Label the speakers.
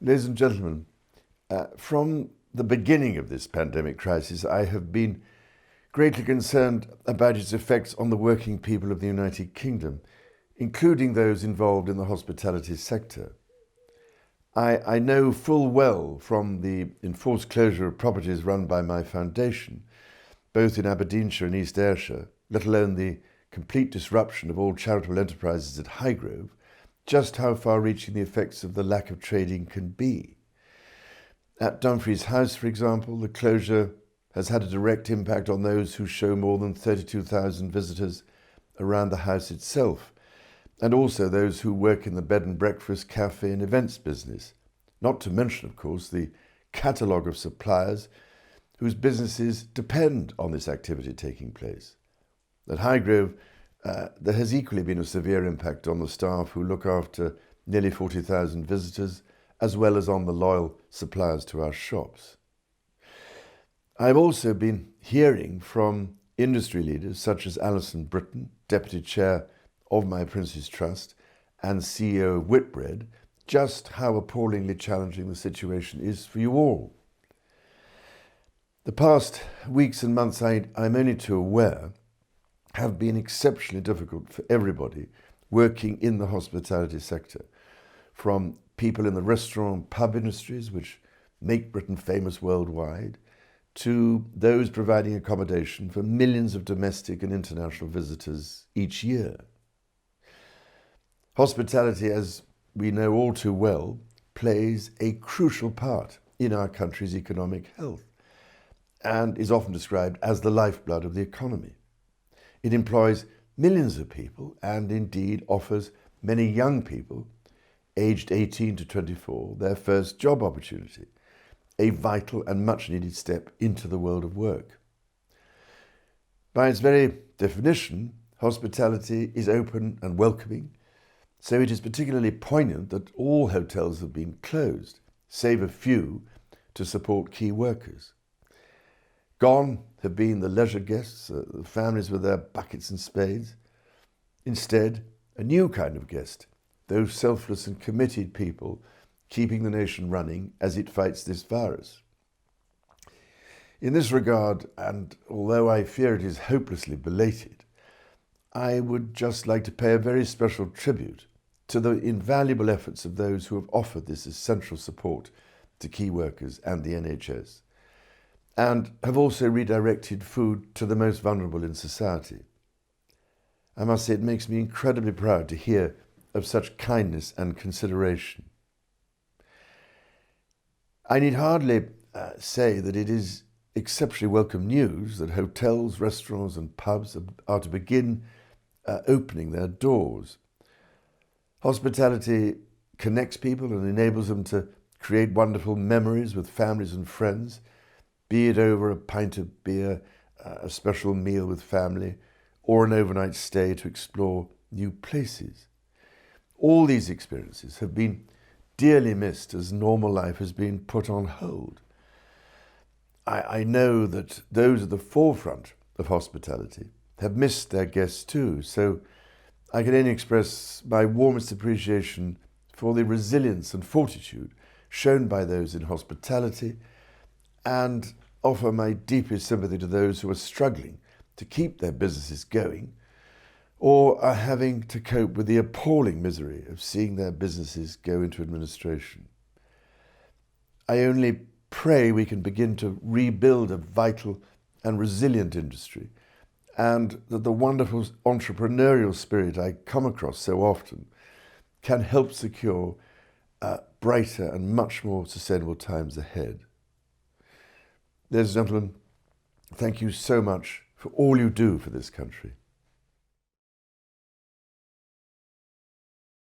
Speaker 1: Ladies and gentlemen, from the beginning of this pandemic crisis, I have been greatly concerned about its effects on the working people of the United Kingdom, including those involved in the hospitality sector. I know full well from the enforced closure of properties run by my foundation, both in Aberdeenshire and East Ayrshire, let alone the complete disruption of all charitable enterprises at Highgrove, just how far-reaching the effects of the lack of trading can be. At Dumfries House, for example, the closure has had a direct impact on those who show more than 32,000 visitors around the house itself, and also those who work in the bed and breakfast, cafe and events business, not to mention, of course, the catalogue of suppliers whose businesses depend on this activity taking place. At Highgrove, there has equally been a severe impact on the staff who look after nearly 40,000 visitors, as well as on the loyal suppliers to our shops. I've also been hearing from industry leaders such as Alison Brittain, Deputy Chair of My Prince's Trust and CEO of Whitbread, just how appallingly challenging the situation is for you all. The past weeks and months, I'm only too aware, have been exceptionally difficult for everybody working in the hospitality sector, from people in the restaurant and pub industries, which make Britain famous worldwide, to those providing accommodation for millions of domestic and international visitors each year. Hospitality, as we know all too well, plays a crucial part in our country's economic health and is often described as the lifeblood of the economy. It employs millions of people and indeed offers many young people, aged 18 to 24, their first job opportunity, a vital and much needed step into the world of work. By its very definition, hospitality is open and welcoming, so it is particularly poignant that all hotels have been closed, save a few to support key workers. Gone have been the leisure guests, the families with their buckets and spades. Instead, a new kind of guest, those selfless and committed people keeping the nation running as it fights this virus. In this regard, and although I fear it is hopelessly belated, I would just like to pay a very special tribute to the invaluable efforts of those who have offered this essential support to key workers and the NHS, and have also redirected food to the most vulnerable in society. I must say it makes me incredibly proud to hear of such kindness and consideration. I need hardly say that it is exceptionally welcome news that hotels, restaurants and pubs are to begin opening their doors. Hospitality connects people and enables them to create wonderful memories with families and friends, be it over a pint of beer, a special meal with family, or an overnight stay to explore new places. All these experiences have been dearly missed as normal life has been put on hold. I know that those at the forefront of hospitality have missed their guests too, so I can only express my warmest appreciation for the resilience and fortitude shown by those in hospitality, and offer my deepest sympathy to those who are struggling to keep their businesses going or are having to cope with the appalling misery of seeing their businesses go into administration. I only pray we can begin to rebuild a vital and resilient industry, and that the wonderful entrepreneurial spirit I come across so often can help secure brighter and much more sustainable times ahead. Ladies and gentlemen, thank you so much for all you do for this country.